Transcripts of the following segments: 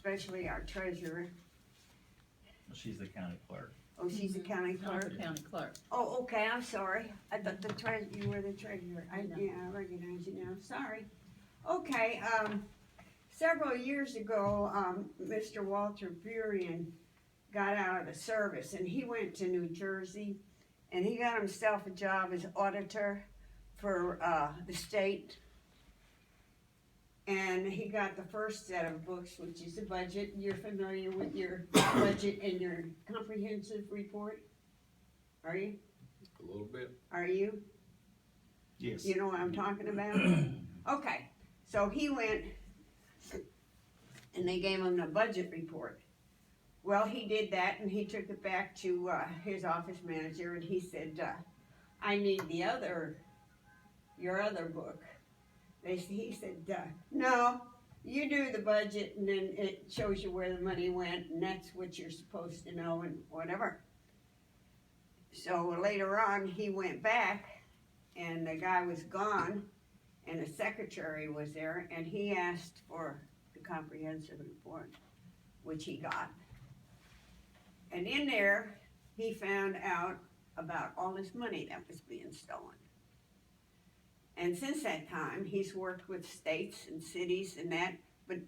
especially our treasurer. She's the county clerk. Oh, she's the county Not clerk? the county clerk. Oh, okay, I'm sorry. I thought you were the treasurer. No. Yeah, I recognize you now, sorry. Okay, several years ago, Mr. Walter Burien got out of the service and he went to New Jersey and he got himself a job as auditor for, the state. And he got the first set of books, which is the budget. You're familiar with your budget and your comprehensive report? Are you? A little bit. Are you? Yes. You know what I'm talking about? Okay, so he went and they gave him the budget report. Well, he did that and he took it back to his office manager and he said, I need your other book. He said, no, you do the budget and then it shows you where the money went and that's what you're supposed to know and whatever. So later on, he went back and the guy was gone and the secretary was there and he asked for the comprehensive report, which he got. And in there, he found out about all this money that was being stolen. And since that time, he's worked with states and cities and that, but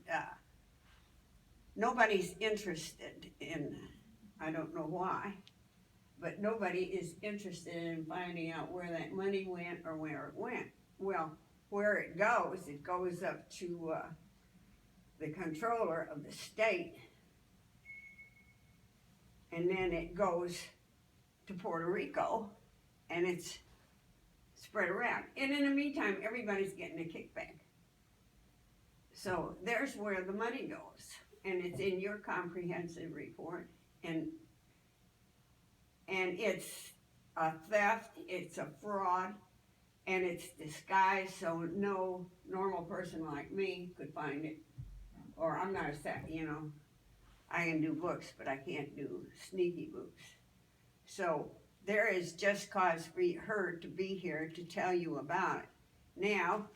nobody's interested in, I don't know why, but nobody is interested in finding out where that money went or where it went. Well, where it goes up to the controller of the state, and then it goes to Puerto Rico, and it's spread around. And in the meantime, everybody's getting a kickback. So there's where the money goes, and it's in your comprehensive report, and it's a theft, it's a fraud, and it's disguised so no normal person like me could find it. Or I'm not I can do books, but I can't do sneaky books. So there is just cause for her to be here to tell you about it. Now,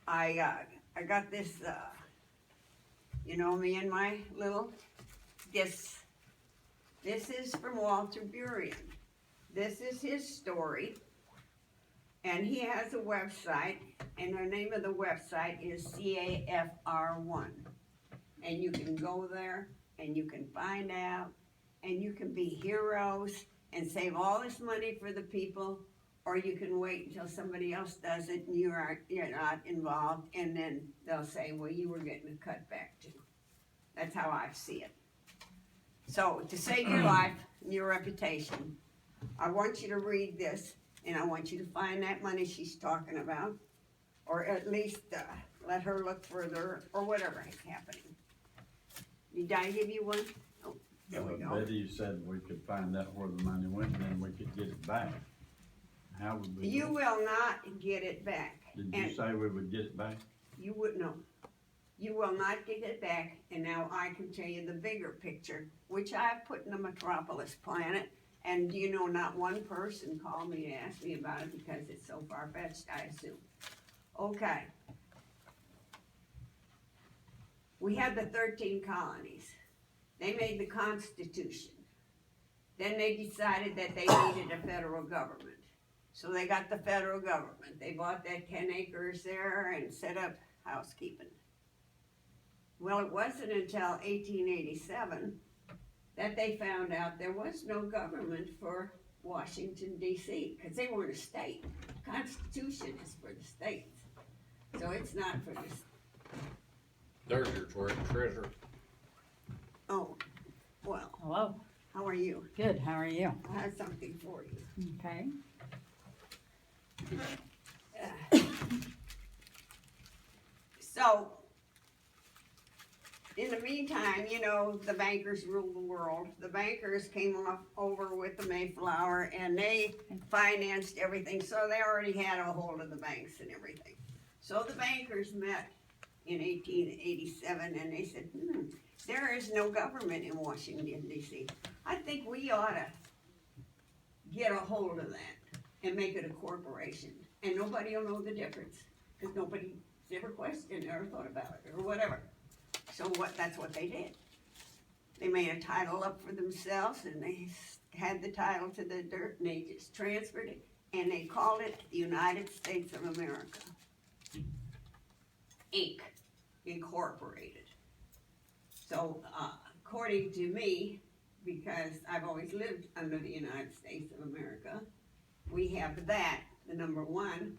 I got this, me and my little gifts. This is from Walter Burien. This is his story. And he has a website, and the name of the website is CAFR1. And you can go there, and you can find out, and you can be heroes, and save all this money for the people, or you can wait until somebody else does it, and you're not involved, and then they'll say, well, you were getting a cut back too. That's how I see it. So, to save your life and your reputation, I want you to read this, and I want you to find that money she's talking about, or at least let her look further, or whatever is happening. Did I give you one? Oh, there we go. Betty said we could find out where the money went and then we could get it back. How would we? You will not get it back. Did you say we would get it back? You would know. You will not get it back, and now I can tell you the bigger picture, which I've put in the Metropolis Planet, and not one person called me to ask me about it because it's so far-fetched, I assume. Okay. We had the 13 colonies. They made the Constitution. Then they decided that they needed a federal government. So they got the federal government. They bought that 10 acres there and set up housekeeping. Well, it wasn't until 1887 that they found out there was no government for Washington, D.C., because they weren't a state. The Constitution is for the states. So it's not for the. There's your treasure. Oh, well, Hello, how are you? good, how are you? I have something for you. Okay. So, in the meantime, the bankers ruled the world. The bankers came over with the Mayflower and they financed everything, so they already had a hold of the banks and everything. So the bankers met in 1887 and they said, there is no government in Washington, D.C. I think we ought to get a hold of that and make it a corporation. And nobody will know the difference because nobody's ever questioned it or thought about it or whatever. So that's what they did. They made a title up for themselves and they had the title to the dirt and they just transferred it and they called it the United States of America, Inc., Incorporated. So, according to me, because I've always lived under the United States of America, we have that, the number one,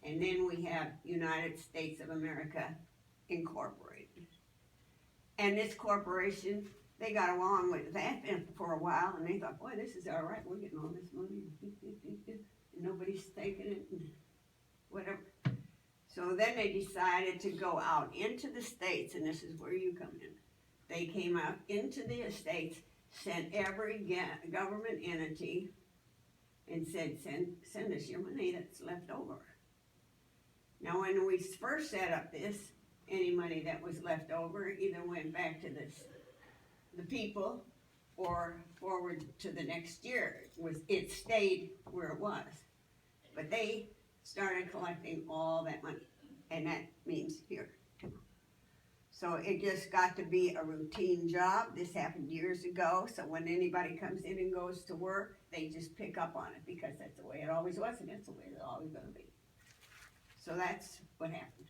and then we have United States of America Incorporated. And this corporation, they got along with that for a while, and they thought, boy, this is all right, we're getting all this money, and nobody's taking it, and whatever. So then they decided to go out into the states, and this is where you come in. They came out into the states, sent every government entity, and said, send us your money that's left over. Now, when we first set up this, any money that was left over either went back to the people or forward to the next year. It stayed where it was. But they started collecting all that money, and that means here. So it just got to be a routine job. This happened years ago, so when anybody comes in and goes to work, they just pick up on it because that's the way it always was and that's the way it's always gonna be. So that's what happened.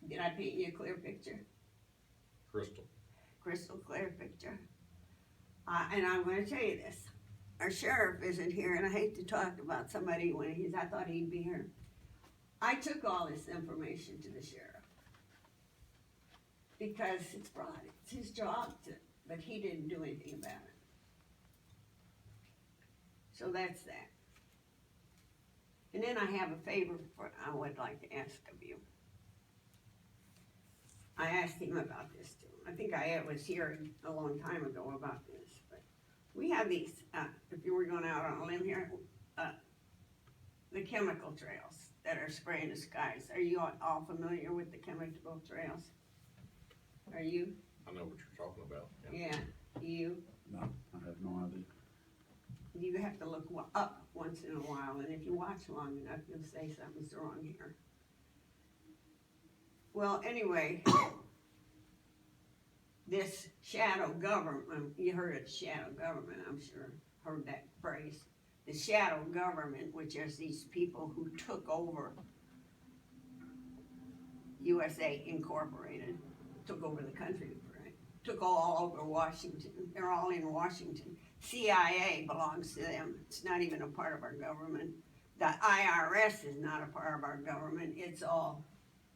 Did I paint you a clear picture? Crystal clear picture. And I'm gonna tell you this. Our sheriff isn't here, and I hate to talk about somebody when I thought he'd be here. I took all this information to the sheriff. Because it's broad, it's his job but he didn't do anything about it. So that's that. And then I have a favor I would like to ask of you. I asked him about this too. I think I was here a long time ago about this, but we have these, if you were going out on a limb here, the chemical trails that are spraying the skies. Are you all familiar with the chemical trails? Are you? I know what you're talking about. Yeah, you? No, I have no idea. You have to look up once in a while, and if you watch long enough, you'll say something's wrong here. Well, anyway, this shadow government, you heard of shadow government, I'm sure, heard that phrase. The shadow government, which is these people who took over USA Incorporated, took over the country, right? Took all over Washington. They're all in Washington. CIA belongs to them. It's not even a part of our government. The IRS is not a part of our government. It's all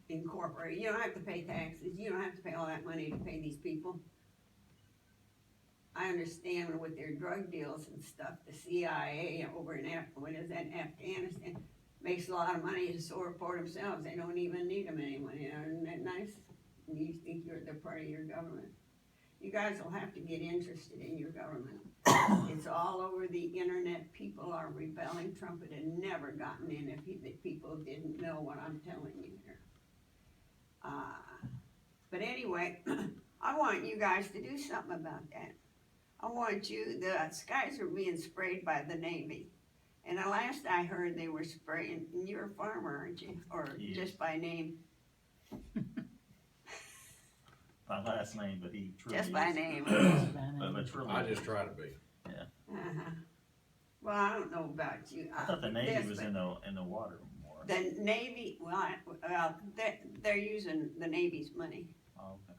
incorporated. You don't have to pay taxes. You don't have to pay all that money to pay these people. I understand with their drug deals and stuff, the CIA over in Afghanistan makes a lot of money to support themselves. They don't even need them anymore. Isn't that nice? You think they're part of your government. You guys will have to get interested in your government. It's all over the internet. People are rebelling. Trump had never gotten in if people didn't know what I'm telling you here. But anyway, I want you guys to do something about that. I want you, the skies are being sprayed by the Navy. And the last I heard they were spraying, and you're a farmer, aren't you? Or Yes. just by name? My last name, but he truly Just by is. name. But truly. I just try to be. Uh-huh. Well, I don't know about you. I thought the Navy Yes, was but in the water more. the Navy, well, they're using the Navy's money. Oh, okay.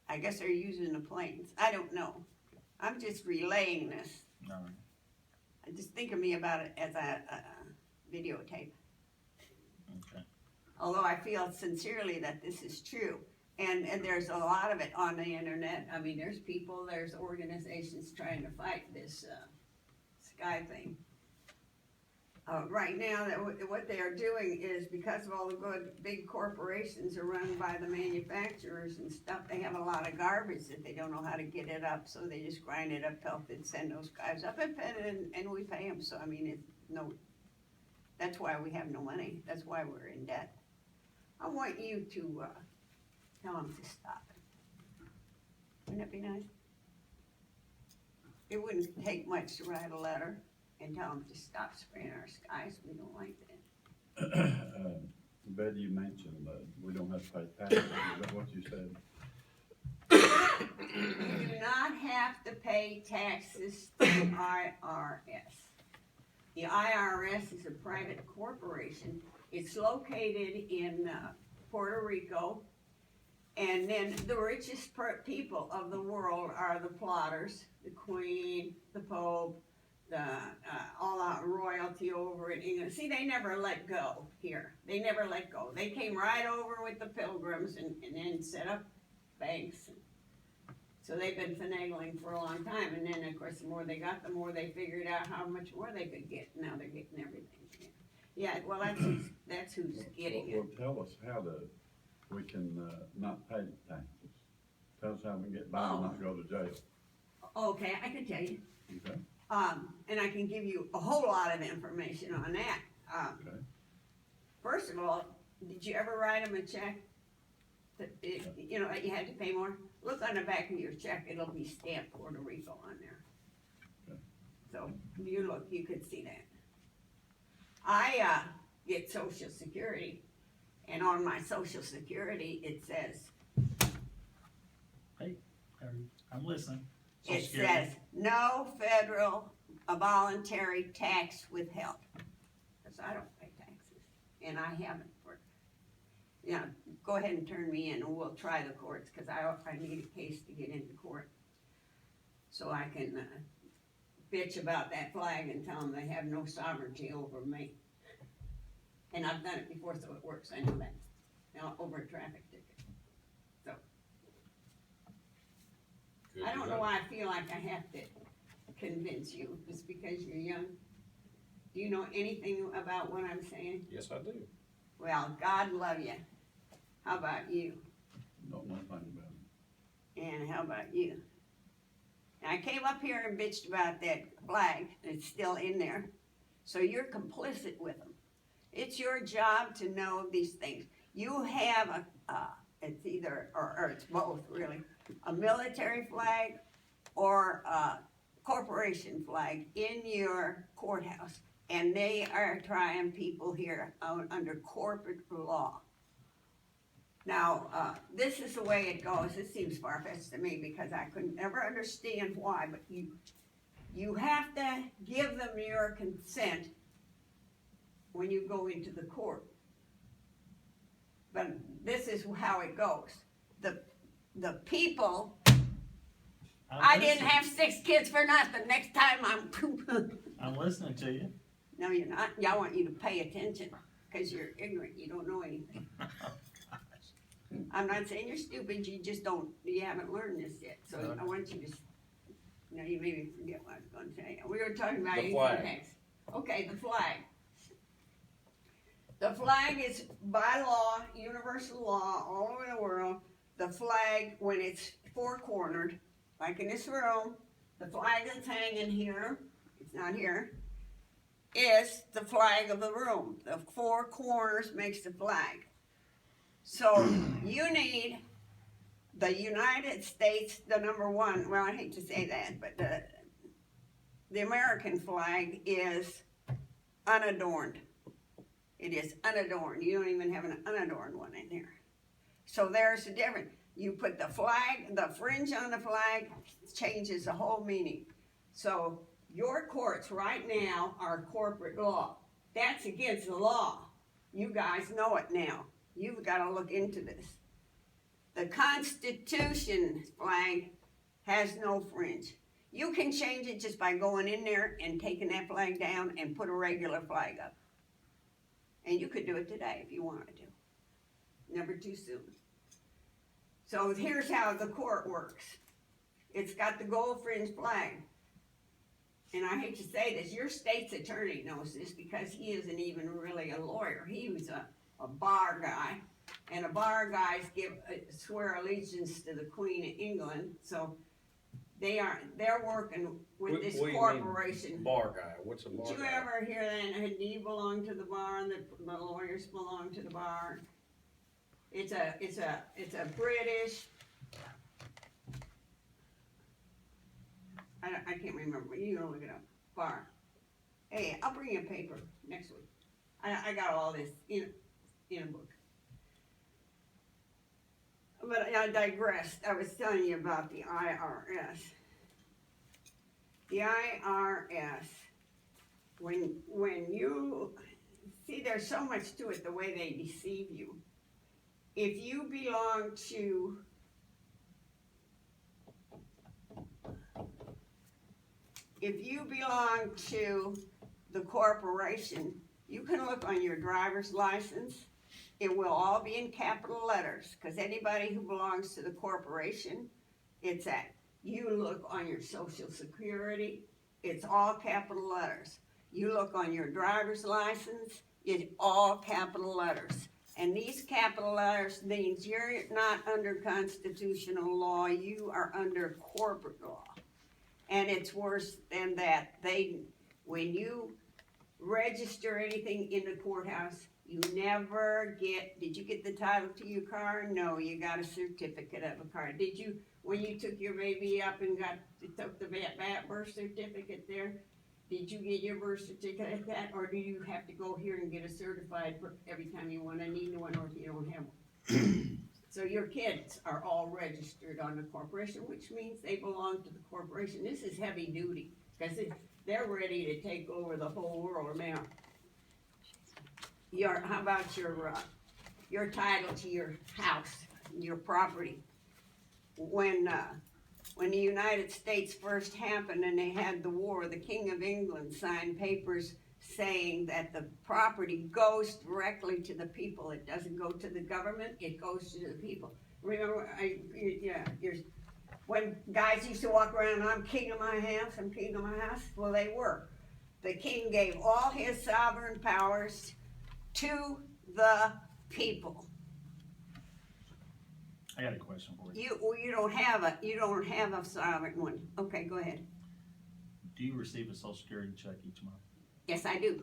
I guess they're using the planes. I don't know. I'm just relaying this. No. Just think of me about it as a videotape. Okay. Although I feel sincerely that this is true. And there's a lot of it on the internet. I mean, there's people, there's organizations trying to fight this sky thing. Right now, what they are doing is because of all the good big corporations are run by the manufacturers and stuff, they have a lot of garbage that they don't know how to get it up, so they just grind it up, help it send those guys up and we pay them. So I mean, that's why we have no money. That's why we're in debt. I want you to tell them to stop it. Wouldn't that be nice? It wouldn't take much to write a letter and tell them to stop spraying our skies. We don't like that. Betty, you mentioned that we don't have to pay taxes. Is that what you said? You do not have to pay taxes to the IRS. The IRS is a private corporation. It's located in Puerto Rico. And then the richest people of the world are the plotters, the Queen, the Pope, all our royalty over in England. See, they never let go here. They never let go. They came right over with the Pilgrims and then set up banks. So they've been finagling for a long time. And then, of course, the more they got, the more they figured out how much more they could get. Now they're getting everything. Yeah, well, that's who's getting it. Well, tell us how we can, not pay taxes. Tell us how we can get by and not go to jail. Okay, I can tell you. Okay, And I can give you a whole lot of information on that. okay. First of all, did you ever write them a check? That, you know, that you had to pay more? Look on the back of your check, it'll be stamped Puerto Rico on there. Okay. So, you look, you could see that. I, get Social Security, and on my Social Security, it says, I'm listening. it Social Security. says, no federal voluntary tax withheld. Cause I don't pay taxes, and I haven't for, you know, go ahead and turn me in and we'll try the courts, cause I need a case to get into court. So I can, bitch about that flag and tell them they have no sovereignty over me. And I've done it before, so it works, I know that, you know, over a traffic ticket. So, Good I to don't know why I feel like I have to convince you, just because you're young. Do you know anything about what I'm saying? Yes, I do. Well, God love you. How about you? Don't know anything about it. And how about you? And I came up here and bitched about that flag, it's still in there. So you're complicit with them. It's your job to know these things. You have it's either, or it's both really, a military flag or a corporation flag in your courthouse. And they are trying people here under corporate law. Now, this is the way it goes. It seems far-fetched to me because I could never understand why, but you have to give them your consent when you go into the court. But this is how it goes. The people, I didn't listening. have 6 kids for nothing. Next time I'm listening to you. No, you're not. Yeah, I want you to pay attention because you're ignorant. You don't know anything. I'm not saying you're stupid. You just you haven't learned this yet. So I want you to, you made me forget what I was going to say. We were talking about The income flag. tax. Okay, the flag. The flag is by law, universal law, all over the world. The flag, when it's 4-cornered, like in this room, the flag that's hanging here, it's not here, is the flag of the room. The 4 corners makes the flag. So you need the United States, the #1, well, I hate to say that, but the American flag is unadorned. It is unadorned. You don't even have an unadorned one in here. So there's the difference. You put the flag, the fringe on the flag changes the whole meaning. So your courts right now are corporate law. That's against the law. You guys know it now. You've got to look into this. The Constitution flag has no fringe. You can change it just by going in there and taking that flag down and put a regular flag up. And you could do it today if you wanted to. Never too soon. So here's how the court works. It's got the gold fringe flag. And I hate to say this, your state's attorney knows this because he isn't even really a lawyer. He was a bar guy. And a bar guys swear allegiance to the Queen of England. So they're working with this What do you mean, corporation. bar guy, what's a bar Did you guy? ever hear that he belonged to the bar and the lawyers belong to the bar? It's a British. I can't remember. You can look it up. Bar. Hey, I'll bring you a paper next week. I got all this in a book. but I digressed. I was telling you about the IRS. The IRS, when you, see, there's so much to it, the way they deceive you. If you belong to the corporation, you can look on your driver's license. It will all be in capital letters, because anybody who belongs to the corporation, it's that. You look on your social security, it's all capital letters. You look on your driver's license, it's all capital letters. And these capital letters means you're not under constitutional law, you are under corporate law. And it's worse than that. When you register anything in the courthouse, you never get, did you get the title to your car? No, you got a certificate of a car. Did you, when you took your baby up and took the birth certificate there, did you get your birth certificate like that? Or do you have to go here and get a certified every time you need one, or if you don't have one? So your kids are all registered on the corporation, which means they belong to the corporation. This is heavy duty, because they're ready to take over the whole world now. How about your title to your house, your property? When the United States first happened and they had the war, the King of England signed papers saying that the property goes directly to the people. It doesn't go to the government, it goes to the people. Remember, when guys used to walk around, I'm king of my house, I'm king of my house, well, they were. The king gave all his sovereign powers to the people. I got a question for you. You don't have a sovereign one. Okay, go ahead. Do you receive a social security check each month? Yes, I do.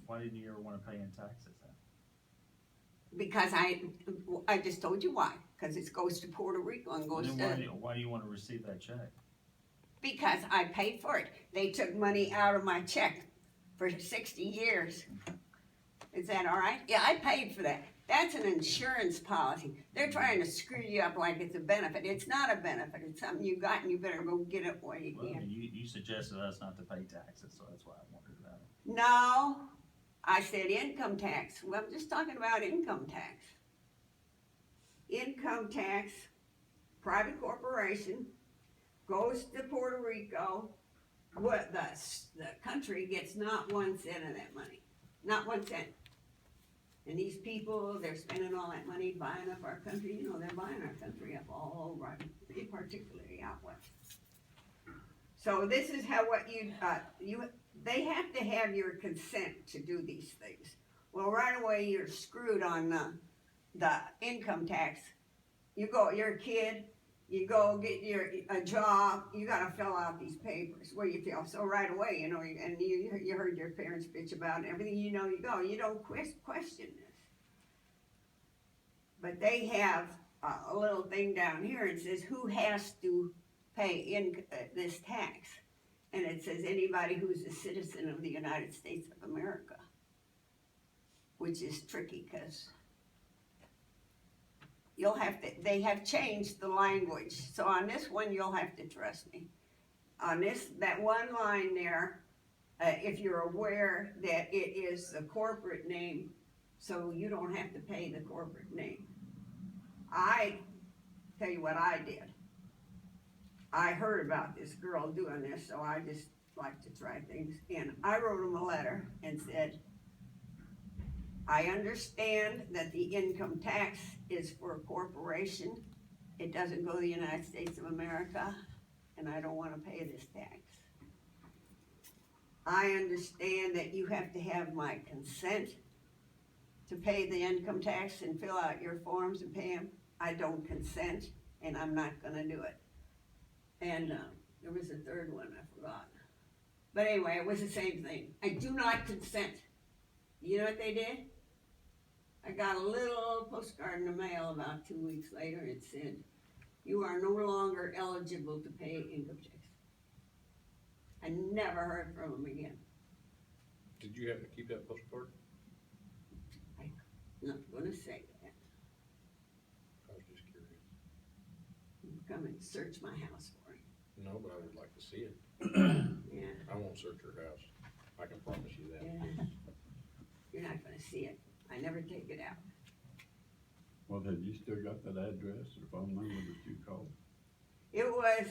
Why didn't you ever want to pay in taxes then? Because I just told you why. Because it goes to Puerto Rico and goes Then why do you want to receive that check? Because I paid for it. They took money out of my check for 60 years. Is that all right? Yeah, I paid for that. That's an insurance policy. They're trying to screw you up like it's a benefit. It's not a benefit. It's something you got, and you better go get it while you Well, can. you suggested us not to pay taxes, so that's why I wondered about it. No, I said income tax. Well, I'm just talking about income tax. Income tax, private corporation, goes to Puerto Rico. What the country gets not 1 cent of that money. Not 1 cent. And these people, they're spending all that money buying up our country. You know, they're buying our country up all over, particularly out west. So this is how they have to have your consent to do these things. Well, right away you're screwed on the income tax. You're a kid, you go get a job, you gotta fill out these papers. Well, you feel so right away, you know, and you heard your parents bitch about it, everything, you know, you don't question this. But they have a little thing down here, it says who has to pay this tax. And it says anybody who's a citizen of the United States of America. Which is tricky, because they have changed the language. So on this one, you'll have to trust me. On that one line there, if you're aware that it is the corporate name, so you don't have to pay the corporate name. I tell you what I did. I heard about this girl doing this, so I just like to try things. And I wrote him a letter and said, I understand that the income tax is for a corporation. It doesn't go to the United States of America, and I don't want to pay this tax. I understand that you have to have my consent to pay the income tax and fill out your forms and pay them. I don't consent, and I'm not gonna do it. And there was a third one, I forgot. But anyway, it was the same thing. I do not consent. You know what they did? I got a little postcard in the mail about 2 weeks later. It said, you are no longer eligible to pay income tax. I never heard from them again. Did you have to keep that postcard? I'm not gonna say that. I was just curious. come and search my house for him. No, but I would like to see it. Yeah, I won't search your house. I can promise you that. yeah. You're not gonna see it. I never take it out. Well, have you still got that address or phone number that you called? It was,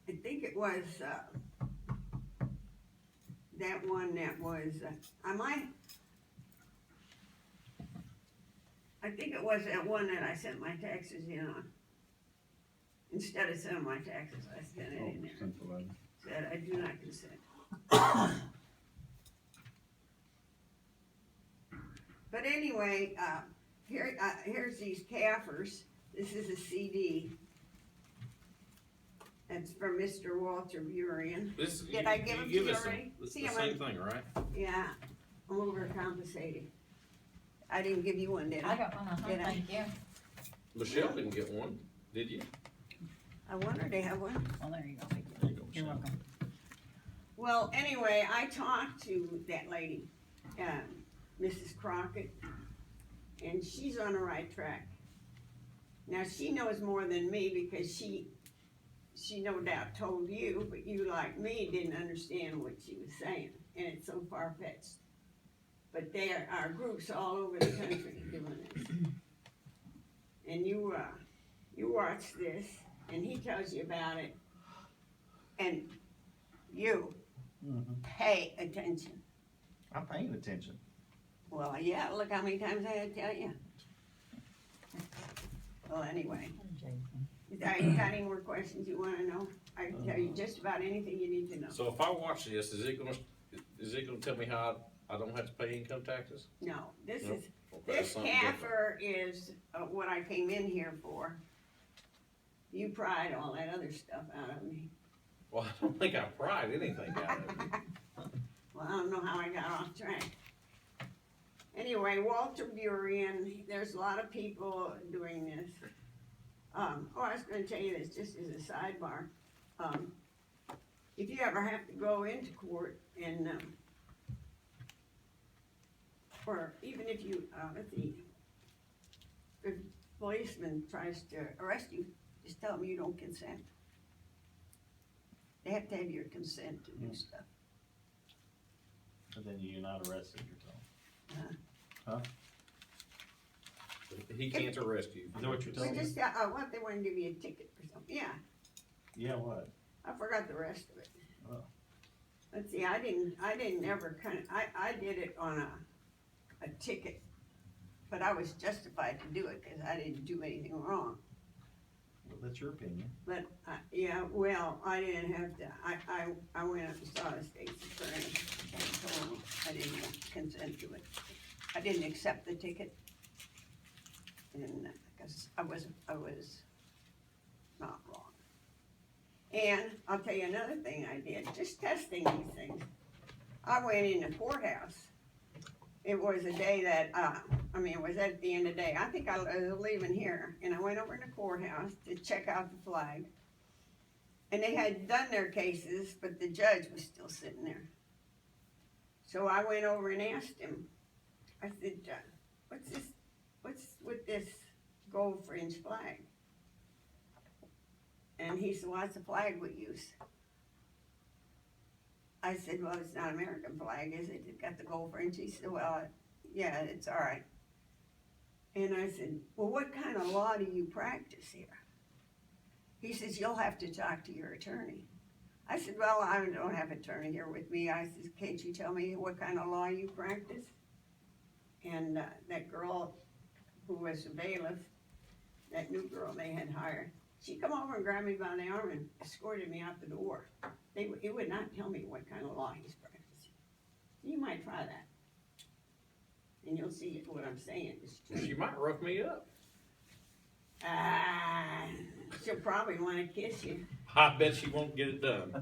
I think it was, that one that was, I think it was that one that I sent my taxes in on. Instead of sending my taxes, I sent it Oh, in there, Central Avenue. said I do not consent. But anyway, here's these Kaffers. This is a CD. That's from Mr. Walter Burien. This, Did I give them to you us already? It's See, the I'm same on- thing, right? Yeah, I'm overcompensating. I didn't give you one, did I I? got one, Did I? thank you. Michelle didn't get one, did you? I wonder they have one. Well, there you go. There you go, You're Michelle. welcome. Well, anyway, I talked to that lady, Mrs. Crockett, and she's on the right track. Now, she knows more than me because she no doubt told you, but you, like me, didn't understand what she was saying, and it's so far-fetched. But there are groups all over the country doing this. And you watch this, and he tells you about it, and you Mhm. pay attention. I'm paying attention. Well, yeah, look how many times I had to tell you. Well, anyway, you got any more questions you wanna know? I can tell you just about anything you need to know. So if I watch this, is it gonna tell me how I don't have to pay income taxes? No, this Nope. is, Okay, this that's something different. CAFR is what I came in here for. You pried all that other stuff out of me. Well, I don't think I pried anything out of it. Well, I don't know how I got off track. Anyway, Walter Burien, there's a lot of people doing this. I was gonna tell you this just as a sidebar. If you ever have to go into court and, or even if you, let's see, if a policeman tries to arrest you, just tell them you don't consent. They have to have your consent to do stuff. But then you're not arrested, you're told. He can't arrest you. Is that what you're We telling me? just, what, they wanna give you a ticket or something, yeah, Yeah, what? I forgot the rest of it. Oh. Let's see, I didn't ever I did it on a ticket, but I was justified to do it, cause I didn't do anything wrong. Well, that's your opinion. But, yeah, well, I didn't have to, I went up and saw the state's attorney, and told him I didn't consent to it. I didn't accept the ticket. And, cause I was not wrong. And I'll tell you another thing I did, just testing these things. I went in the courthouse. It was a day that, it was at the end of the day. I think I was leaving here, and I went over to the courthouse to check out the flag. And they had done their cases, but the judge was still sitting there. So I went over and asked him, I said, what's with this gold fringe flag? And he said, well, that's the flag we use. I said, well, it's not an American flag, is it? It got the gold fringe. He said, well, yeah, it's all right. And I said, well, what kind of law do you practice here? He says, you'll have to talk to your attorney. I said, well, I don't have an attorney here with me. I said, can't you tell me what kind of law you practice? And that girl who was a bailiff, that new girl they had hired, she come over and grabbed me by the arm and escorted me out the door. He would not tell me what kind of law he's practicing. You might try that. And you'll see what I'm saying is true. She might rough me up. She'll probably wanna kiss you. I bet she won't get it done.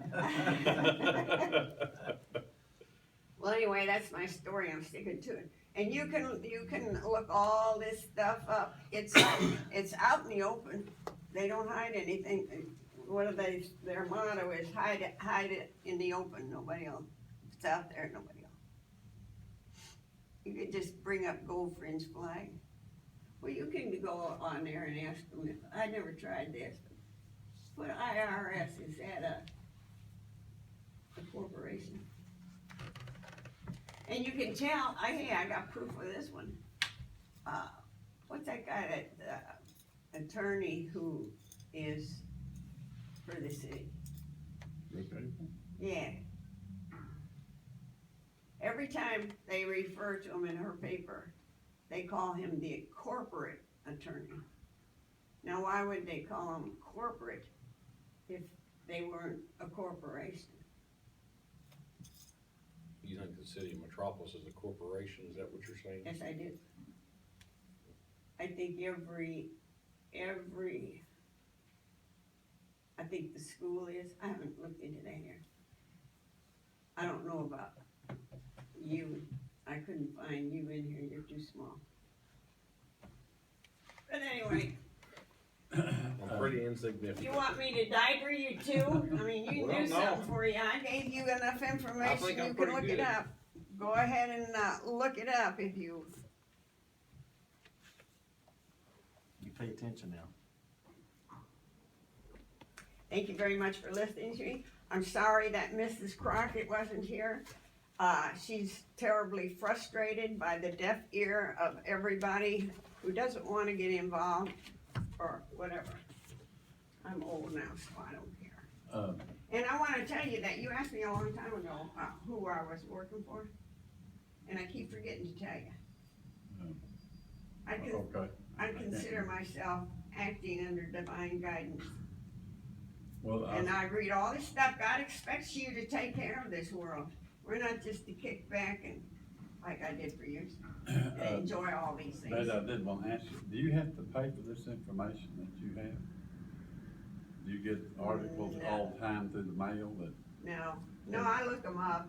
Well, anyway, that's my story, I'm sticking to it. And you can look all this stuff up. It's out in the open. They don't hide anything. Their motto is hide it in the open. Nobody else. If it's out there, nobody else. You could just bring up Gold Fringe Flag. Well, you can go on there and ask them if, I never tried this, but IRS, is that a corporation? And you can tell, I got proof of this one. What's that guy, that, attorney who is for the city? Okay. Yeah. Every time they refer to him in her paper, they call him the corporate attorney. Now, why would they call him corporate if they weren't a corporation? You think the city of Metropolis is a corporation, is that what you're saying? Yes, I do. I think I think the school is, I haven't looked into that here. I don't know about you, I couldn't find you in here, you're too small. But anyway, I'm pretty insignificant. you want me to diaper you too? I mean, you Well, knew no. something for you, I gave you enough information, think I'm you can pretty look it good. up. Go ahead and, look it up if you, You pay attention now. thank you very much for listening to me. I'm sorry that Mrs. Crockett wasn't here. She's terribly frustrated by the deaf ear of everybody who doesn't wanna get involved or whatever. I'm old now, so I don't care. And I wanna tell you that you asked me a long time ago, who I was working for, and I keep forgetting to tell you. Okay. I consider myself acting under divine guidance. Well, And I read all this stuff, God expects you to take care of this world. We're not just to kick back and, like I did for years, and enjoy all these things. But I did want to ask you, do you have to pay for this information that you have? Do you get articles No. all the time through the mail that, No, I look them up.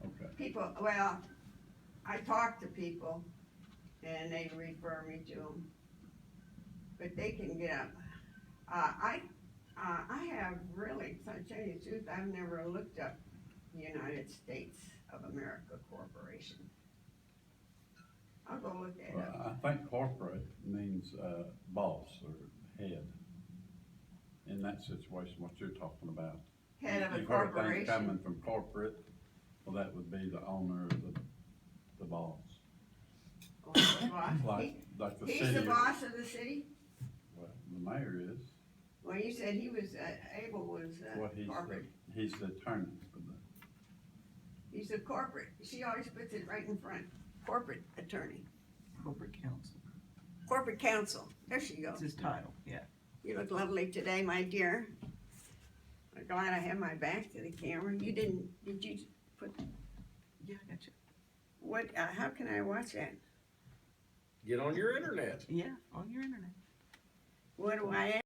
okay, People, well, I talk to people and they refer me to them. But they can get up. I have really, to tell you the truth, I've never looked up United States of America Corporation. I'll go look that up. well, I think corporate means, boss or head. In that situation, what you're talking about. Head of a You've heard things corporation. coming from corporate, well, that would be the owner of the boss. Oh, the boss. Like the He's city. the boss of the city? Well, the mayor is, Well, you said he was, Abel was, well, corporate. he's the attorney for the, He's a corporate, she always puts it right in front, corporate attorney, Corporate counsel, corporate counsel, there she goes. that's his title, yeah. You look lovely today, my dear. I'm glad I have my back to the camera. Did you put, Yeah, I got you. what, how can I watch that? Get on your internet. Yeah, on your internet. What do I